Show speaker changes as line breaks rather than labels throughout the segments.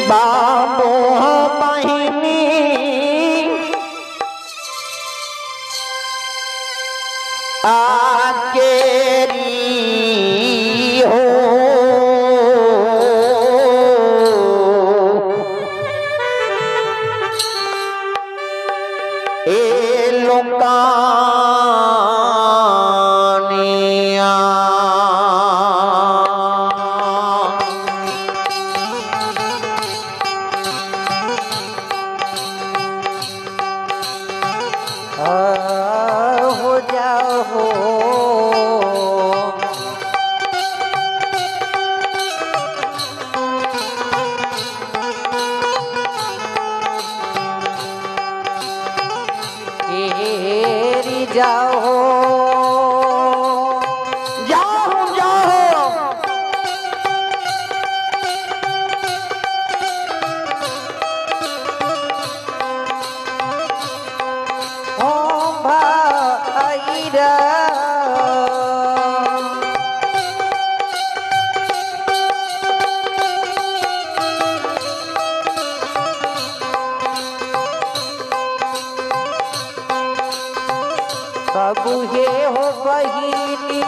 बाबू बहिनी आकेरी हो ए लोकानिया हो जाओ घेरी जाओ जाओ जाओ ओ भाईरा बाबू हे हो बहिनी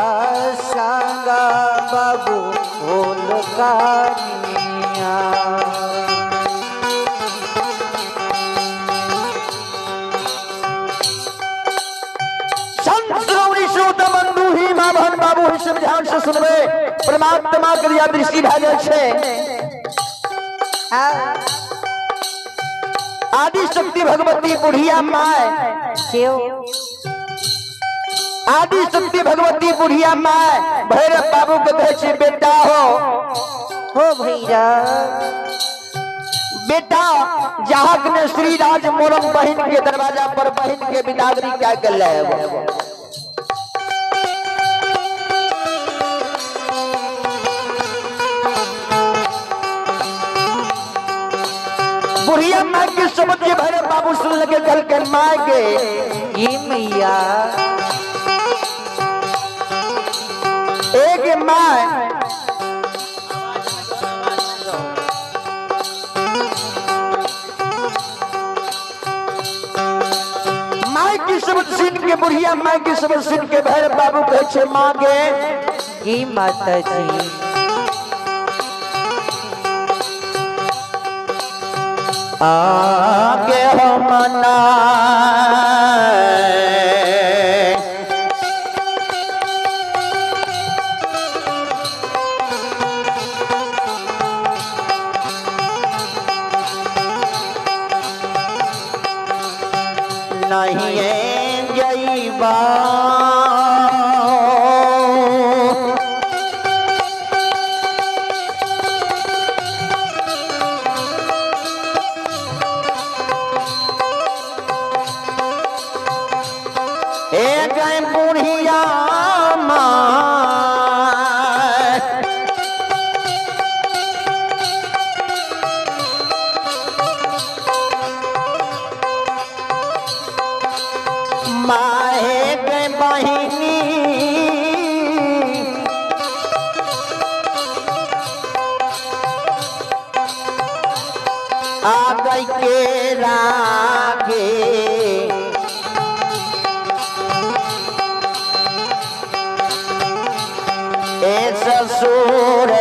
आसांगा बाबू बोल कानिया बंधु ही माँ बहन बाबू ही सब ध्यान से सुनबे परमात्मा क्रिया दृष्टि भए जाइ छै आदि शक्ति भगवती बुढ़िया माय आदि शक्ति भगवती बुढ़िया माय भैरव बाबू के कहे छै बेटा हो भैया बेटा जहाक ने श्री राज मोरम बहन के दरवाजा पर बहन के बिदागरी क्या कर ले बुढ़िया माँ की समझ के भैरव बाबू सुन लगे कल के माँ के ये मैया एक माँ की समझ सुन के बुढ़िया माँ की समझ सुन के भैरव बाबू कहे मांगे की माता जी आगे हम ना नहीं जईबा बुढ़िया माहे के बहिनी आ गई के रागे ससुर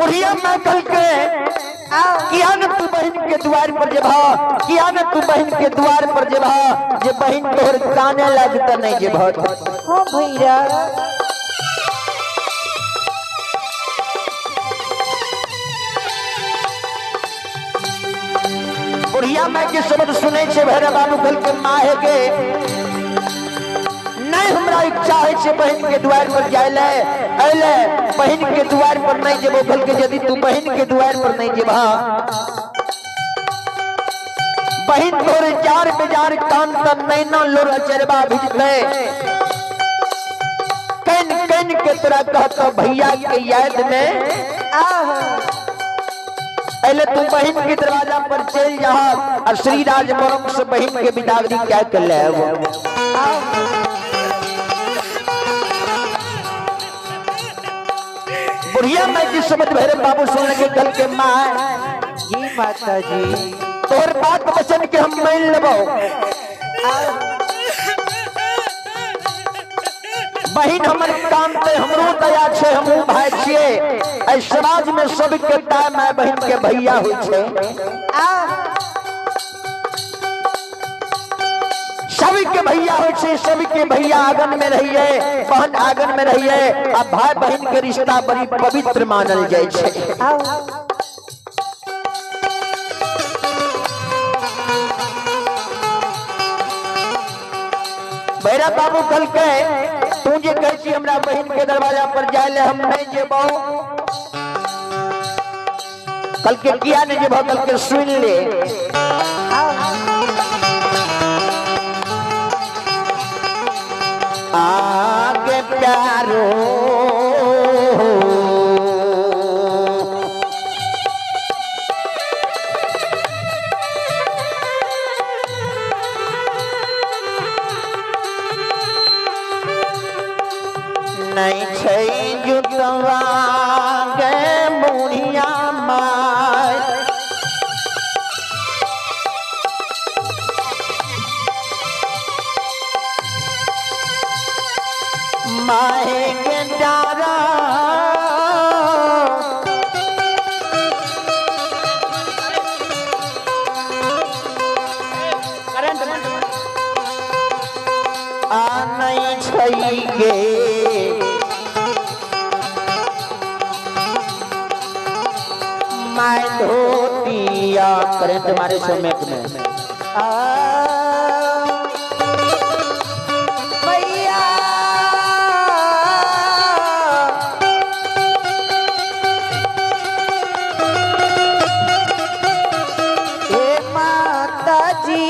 बुढ़िया मैं कल के किया न तू बहन के द्वार पर जेबा, किया न तू बहन के द्वार पर जेबा, जे बहन तोहर काने लगता नहीं जेबा।
हो भैया
बुढ़िया मैं के शब्द सुने छे भैरव बाबू कल के माहे के नहीं हमरा इच्छा है छे बहन के द्वार पर जाइले अइले बहन के द्वार पर नहीं जेबो कल के यदि तू बहन के द्वार पर नहीं जेबा बहन तोरे चार बेजार कान तन नहीं न लोरा चरबा भिजते कन कन के तोरा कहता भैया के याद में पहले तू बहन के दरवाजा पर चल जा और श्री राज मोरम से बहन के बिदागरी क्या कर ले वो बुढ़िया मैं की समझ भैरव बाबू सुन लगे कल के माँ
जी माता जी
तोर बात वचन के हम मान लेबो बहन हमर काम पे हमरो दया छे हमहू भाई छिए ए समाज में सबके टाइम है बहन के भैया होय छे सबके भैया होय छे सबके भैया आंगन में रहिए बहन आंगन में रहिए आ भाई बहन के रिश्ता बड़ी पवित्र मानल जाय छे भैरव बाबू कल के तू जे कहै छी हमरा बहन के दरवाजा पर जाय ले हम नहीं जेबो कल के किया नहीं जेबो कल के सुन ले आगे प्यारो नहीं छै जुतवा गे बुढ़िया माय माहे के डारा आ नहीं छै गे मैं धोतिया करें तुम्हारे समेत में
भैया हे माता जी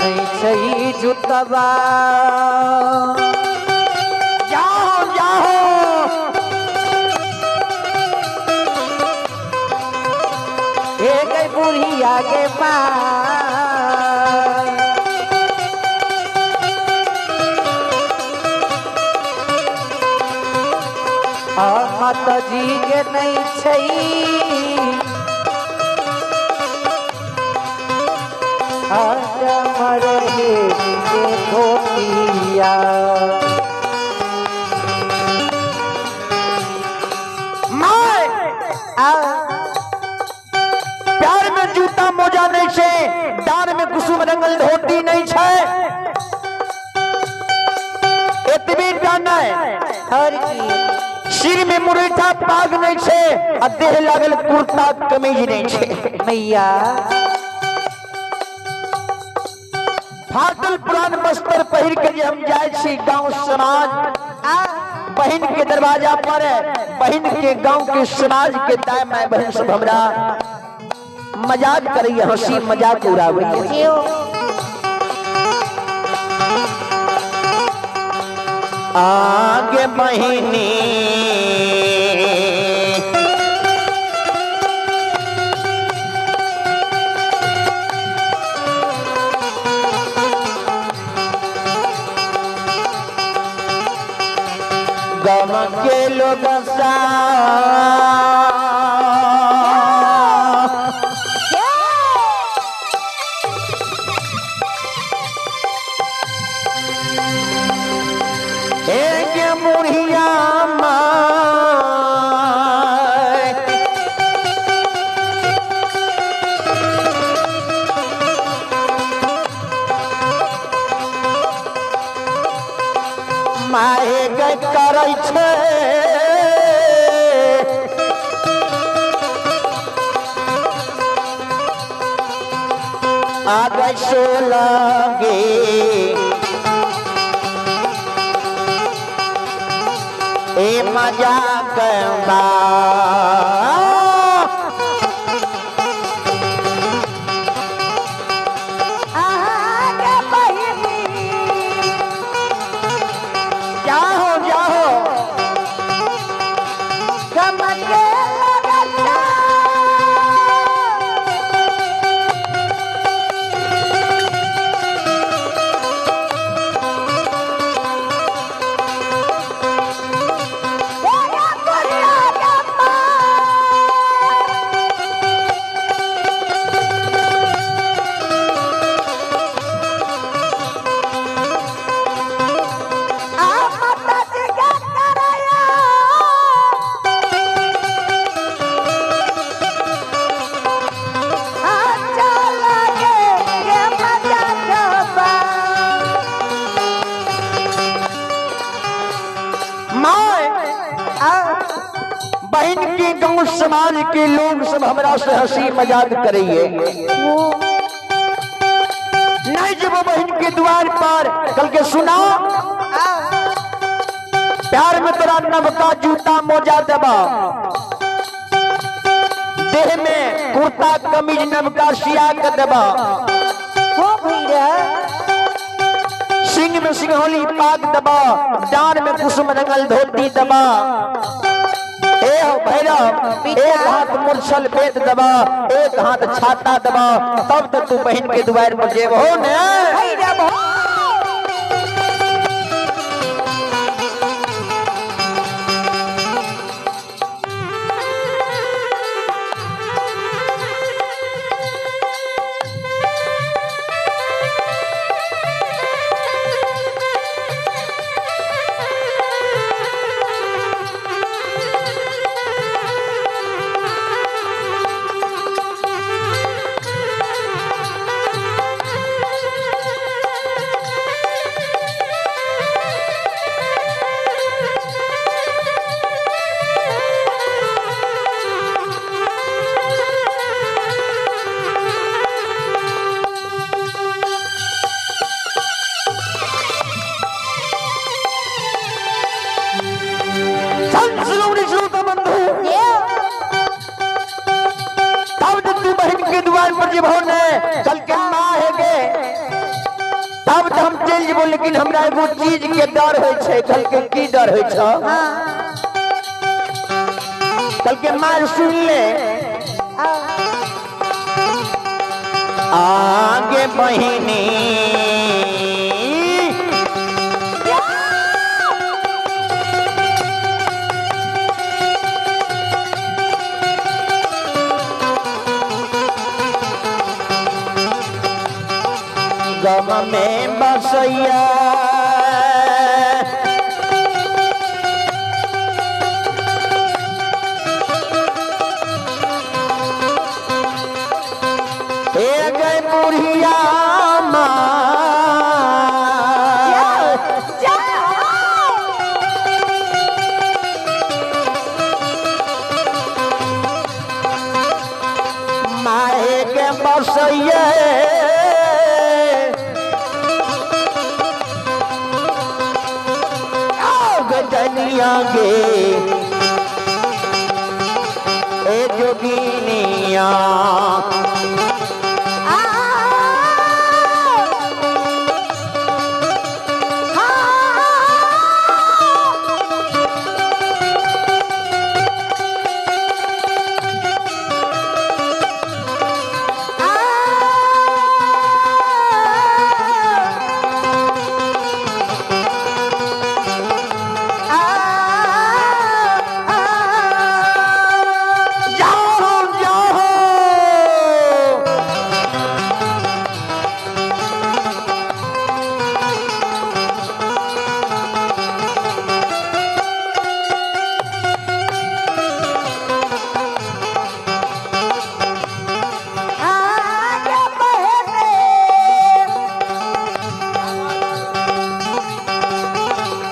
नहीं सही जुतवा
जाओ जाओ
हे गई बुढ़ी आगे माता जी के नहीं छई मरे धोतिया
प्यार में जूता मोजा नहीं छे डार में कुसुम रंगल धोती नहीं छे एतबे जाना है
हर की
सिर में मुरेठा पाग नहीं छे आ देह लागल कुर्ता कमीज नहीं छे
मैया
फाटल पुरान वस्त्र पहिर के जे हम जाए छी गांव समाज बहन के दरवाजा पर बहन के गांव के समाज के दाय माय बहन सब हमरा मजाक करैया हंसी मजाक उड़ावैया आगे बहिनी गम के लोग सा मुढ़िया माहे गए करै छै आगे सो लगे ए मजाक बा जाहो जाहो बहन के गांव समाज के लोग सब हमरा से हंसी मजाक करिए नहीं जब बहन के द्वार पर कल के सुना प्यार में तोरा नवका जूता मोजा देबा देह में कुर्ता कमीज नवका सिया के देबा सिंह में सिंघोली पाग दबा डान में कुसुम रंगल धोती दबा भैरव एक हाथ मूर्छल बेत दबा एक हाथ छाता दबा तब तक तू बहन के द्वार पर जेबो ने कल के माँ है गे तब तो हम चल जेबो लेकिन हमरा एगो चीज के डर होय छै कल के की डर होय छ कल के माँ सुन ले आगे बहिनी गम में बसैया गए बुढ़िया माए के बसैया आगे ए जोगिनिया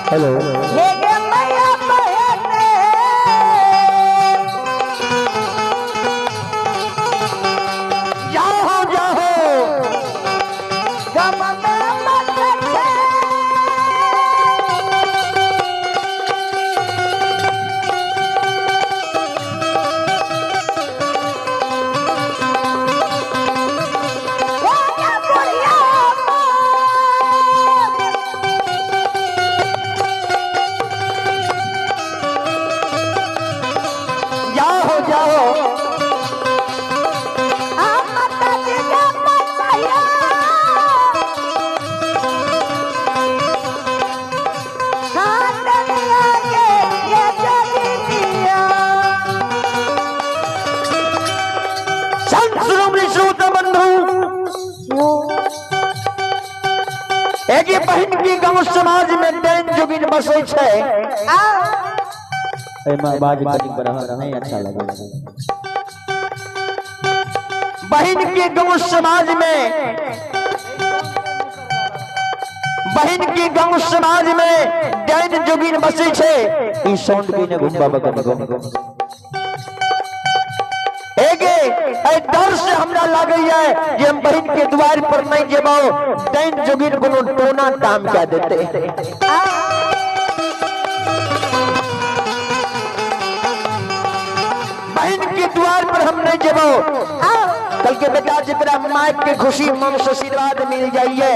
हेलो जाओ जाओ जाओ जाओ संत शिरोमणि श्रोत बंधु एक ही बहन की गांव समाज में डैन जोगिन बसे छे
बाज नहीं अच्छा लगा।
बहन के गांव समाज में बहन के गांव समाज में डैन जोगिन बसे छे ई साउंड भी ने घुमबा बगन एगे ए डर से हमरा लागै है जे हम बहन के द्वार पर नहीं जेबो डैन जोगिन कोनो टोना काम क्या देते बहन के द्वार पर हम नहीं जेबो कल के बेटा जरा माई के खुशी मन से आशीर्वाद मिल जाइए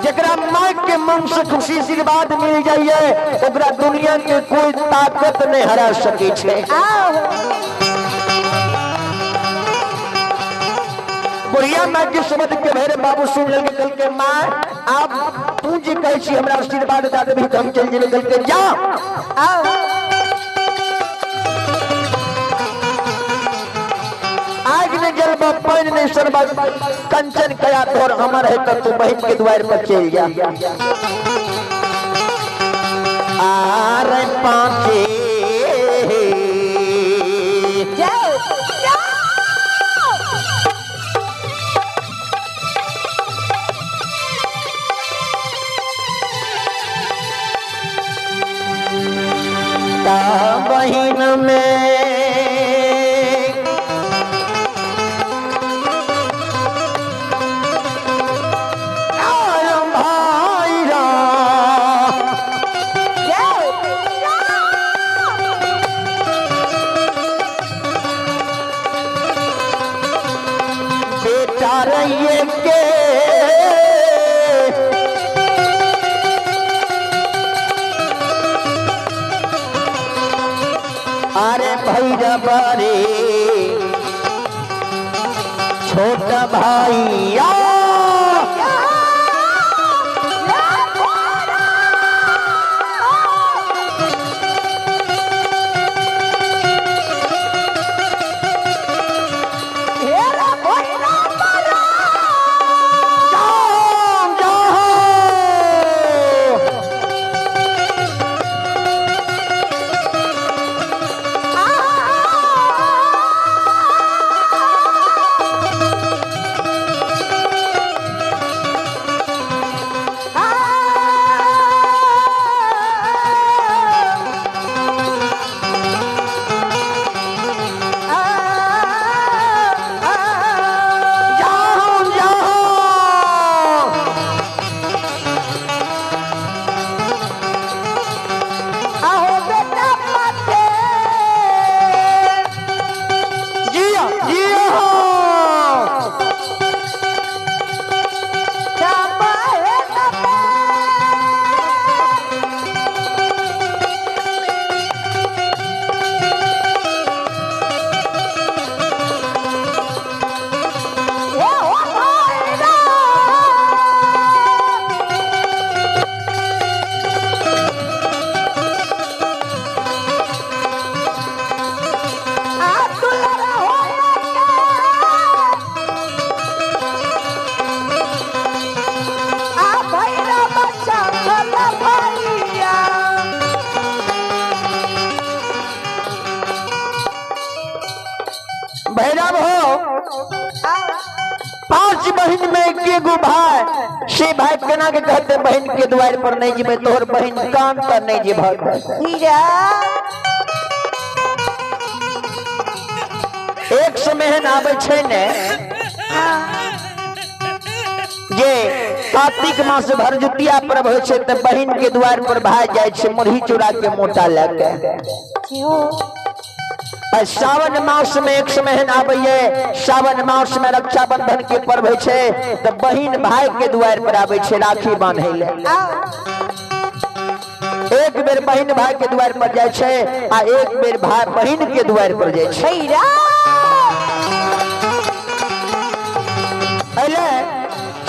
जरा माई के मन से खुशी आशीर्वाद मिल जाइए ओकरा दुनिया के कोई ताकत नहीं हरा सके छे बुढ़िया माँ के शब्द के मेरे बाबू सुन लेंगे कल के माँ आप तू जी कहे छी हमरा आशीर्वाद दे देबी तो हम चल जेबे कल के जा आज ने जलबा पानी नहीं सरबा कंचन कया तोर हमर है तो तू बहन के द्वार पर चल जा आरे पांचे बहन में भाई बेटा रहिए के अरे भैरव रे छोटा भाई जियो भैरव हो 5 बहन में के गो भाई से भाई केना के कहते बहन के द्वार पर नहीं जीबे तोहर बहन कान पर नहीं जीभत एक समय आबे छे ने जे कार्तिक मास भरजुतिया पर्व होय छे त बहन के द्वार पर भाई जाय छे मुरही चूड़ा के मोटा लेके सावन मास में एक समय आबे सावन मास में रक्षाबंधन के पर्व छे तो बहन भाई के द्वार पर आबे छे राखी बांधे ले एक बेर बहन भाई के द्वार पर जाय छे आ एक बेर भाई बहन के द्वार पर जाय छे पहले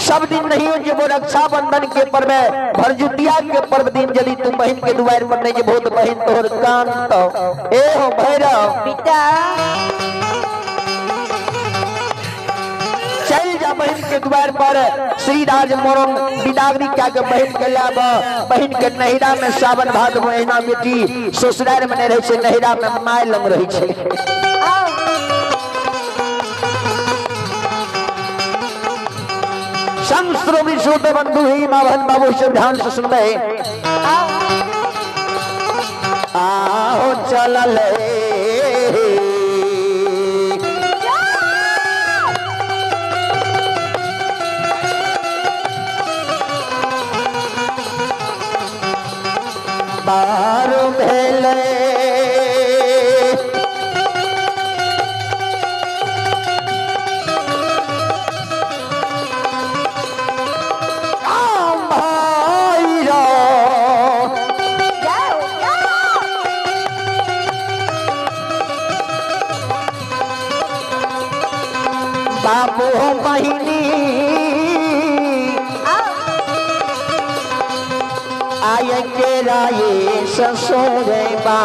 सब दिन नहीं हो जब रक्षाबंधन के पर्व भरजुतिया के पर्व दिन यदि तुम बहन के द्वार पर नहीं जब तो बहन तोहर कान तो ए हो भैरव
पिता
चल जा बहन के द्वार पर श्री राज मोरम बिदागरी क्या के बहन के लाब बहन के नहिरा में सावन भादो महीना बेटी ससुराल में रहे छे नहिरा में माय लंग रही छे संस्रो विशुद्ध बंधु ही माभन बाबू से ध्यान से सुनबे आओ चलल बार भेले बाबू बहिनी आय के राये ससुरे बा